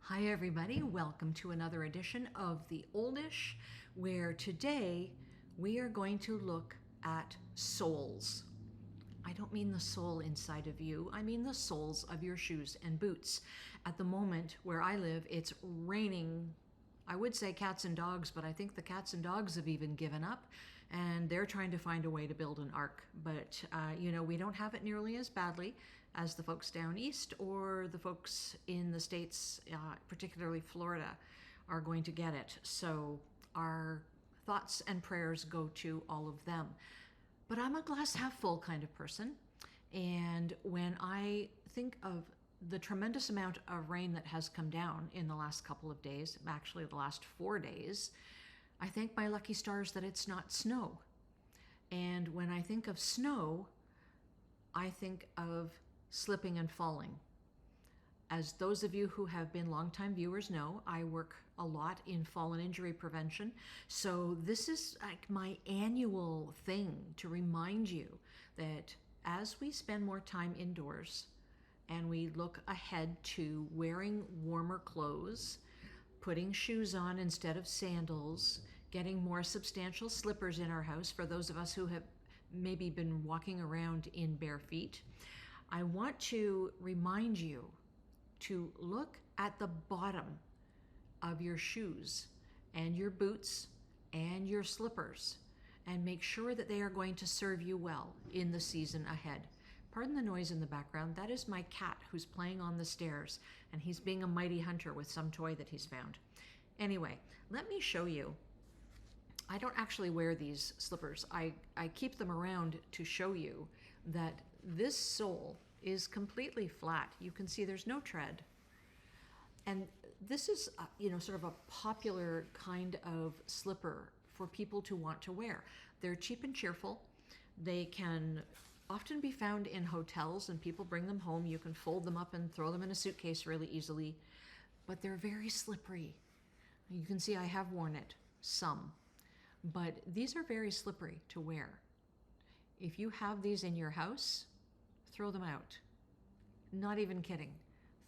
Hi, everybody. Welcome to another edition of The Oldish, where today we are going to look at soles. I don't mean the sole inside of you, I mean the soles of your shoes and boots. At the moment where I live, it's raining. I would say cats and dogs, but I think the cats and dogs have even given up and they're trying to find a way to build an ark. But, we don't have it nearly as badly as the folks down east or the folks in the States, particularly Florida, are going to get it. So our thoughts and prayers go to all of them. But I'm a glass half full kind of person. And when I think of the tremendous amount of rain that has come down in the last couple of days, actually the last 4 days, I thank my lucky stars that it's not snow. And when I think of snow, I think of slipping and falling. As those of you who have been longtime viewers know, I work a lot in fall and injury prevention. So this is like my annual thing to remind you that as we spend more time indoors and we look ahead to wearing warmer clothes, putting shoes on instead of sandals, getting more substantial slippers in our house for those of us who have maybe been walking around in bare feet, I want to remind you to look at the bottom of your shoes and your boots and your slippers and make sure that they are going to serve you well in the season ahead. Pardon the noise in the background. That is my cat who's playing on the stairs, and he's being a mighty hunter with some toy that he's found. Anyway, let me show you. I don't actually wear these slippers. I keep them around to show you that this sole is completely flat. You can see there's no tread. And this is, sort of a popular kind of slipper for people to want to wear. They're cheap and cheerful. They can often be found in hotels and people bring them home. You can fold them up and throw them in a suitcase really easily, but they're very slippery. You can see I have worn it, some, but these are very slippery to wear. If you have these in your house, throw them out. Not even kidding.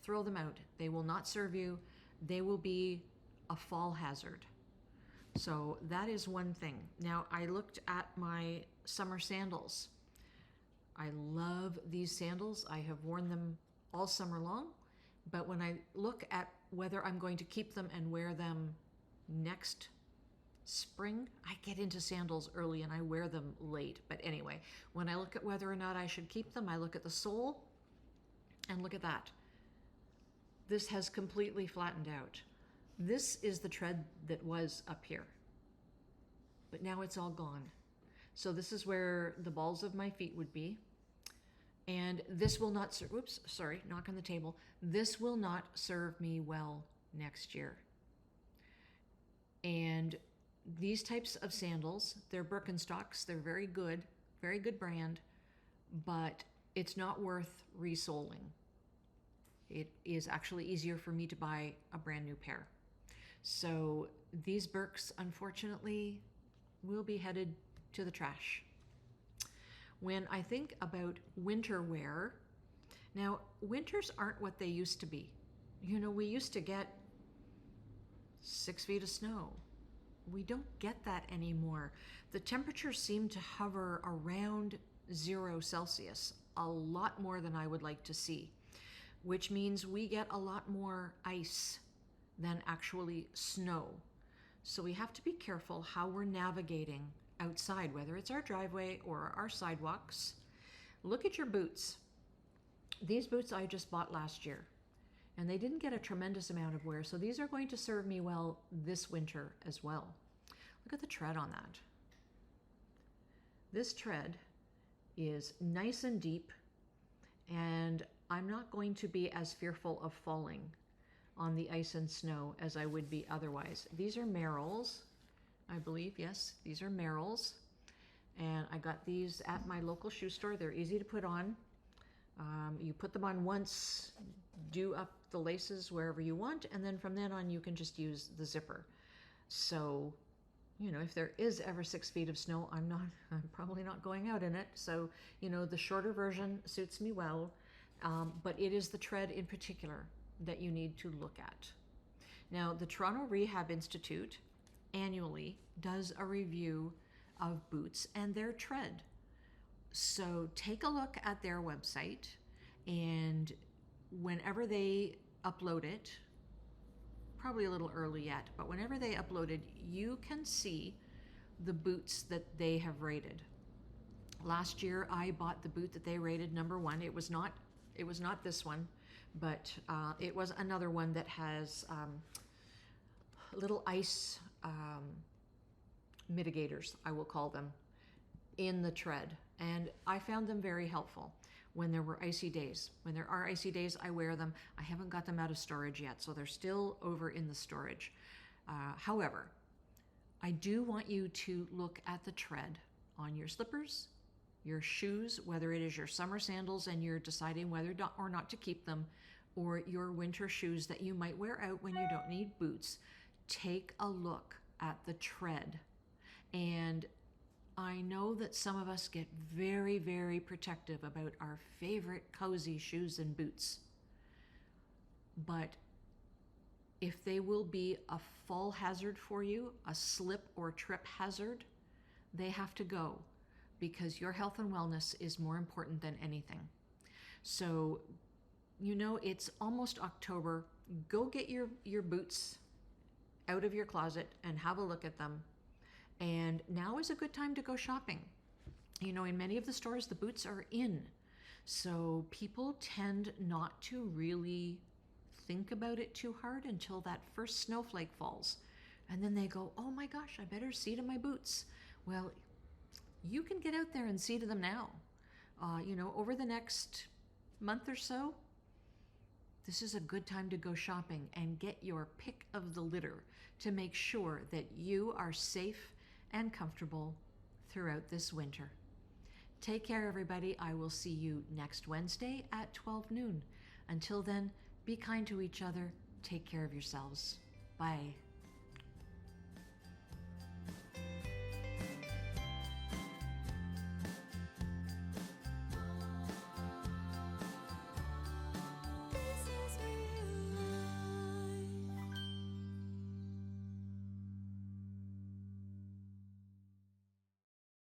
Throw them out. They will not serve you. They will be a fall hazard. So that is one thing. Now, I looked at my summer sandals. I love these sandals. I have worn them all summer long. But when I look at whether I'm going to keep them and wear them next spring, I get into sandals early and I wear them late. But anyway, when I look at whether or not I should keep them, I look at the sole and look at that. This has completely flattened out. This is the tread that was up here, but now it's all gone. So this is where the balls of my feet would be. And this will not serve, oops, sorry, knock on the table. This will not serve me well next year. And these types of sandals, they're Birkenstocks. They're very good brand, but it's not worth resoling. It is actually easier for me to buy a brand new pair. So these Birks, unfortunately, will be headed to the trash. When I think about winter wear, now winters aren't what they used to be. We used to get 6 feet of snow. We don't get that anymore. The temperatures seem to hover around 0 Celsius, a lot more than I would like to see, which means we get a lot more ice than actually snow. So we have to be careful how we're navigating outside, whether it's our driveway or our sidewalks. Look at your boots. These boots I just bought last year, and they didn't get a tremendous amount of wear, so these are going to serve me well this winter as well. Look at the tread on that. This tread is nice and deep, and I'm not going to be as fearful of falling on the ice and snow as I would be otherwise. These are Merrells, I believe. Yes, these are Merrells. And I got these at my local shoe store. They're easy to put on. You put them on once, do up the laces wherever you want, and then from then on you can just use the zipper. So, if there is ever 6 feet of snow, I'm probably not going out in it. So, the shorter version suits me well, but it is the tread in particular that you need to look at. Now, the Toronto Rehab Institute annually does a review of boots and their tread. So take a look at their website, and whenever they upload it, probably a little early yet, but whenever they upload it, you can see the boots that they have rated. Last year, I bought the boot that they rated #1. It was not this one, but it was another one that has little ice mitigators, I will call them, in the tread. And I found them very helpful when there were icy days. When there are icy days, I wear them. I haven't got them out of storage yet, so they're still over in the storage. However, I do want you to look at the tread on your slippers, your shoes, whether it is your summer sandals and you're deciding whether or not to keep them, or your winter shoes that you might wear out when you don't need boots. Take a look at the tread. And I know that some of us get very, very protective about our favorite cozy shoes and boots. But if they will be a fall hazard for you, a slip or trip hazard, they have to go, because your health and wellness is more important than anything. So, it's almost October. Go get your boots out of your closet and have a look at them. And now is a good time to go shopping. In many of the stores, the boots are in. So people tend not to really think about it too hard until that first snowflake falls. And then they go, oh my gosh, I better see to my boots. Well, you can get out there and see to them now. Over the next month or so, this is a good time to go shopping and get your pick of the litter to make sure that you are safe and comfortable throughout this winter. Take care, everybody. I will see you next Wednesday at 12 noon. Until then, be kind to each other. Take care of yourselves. Bye.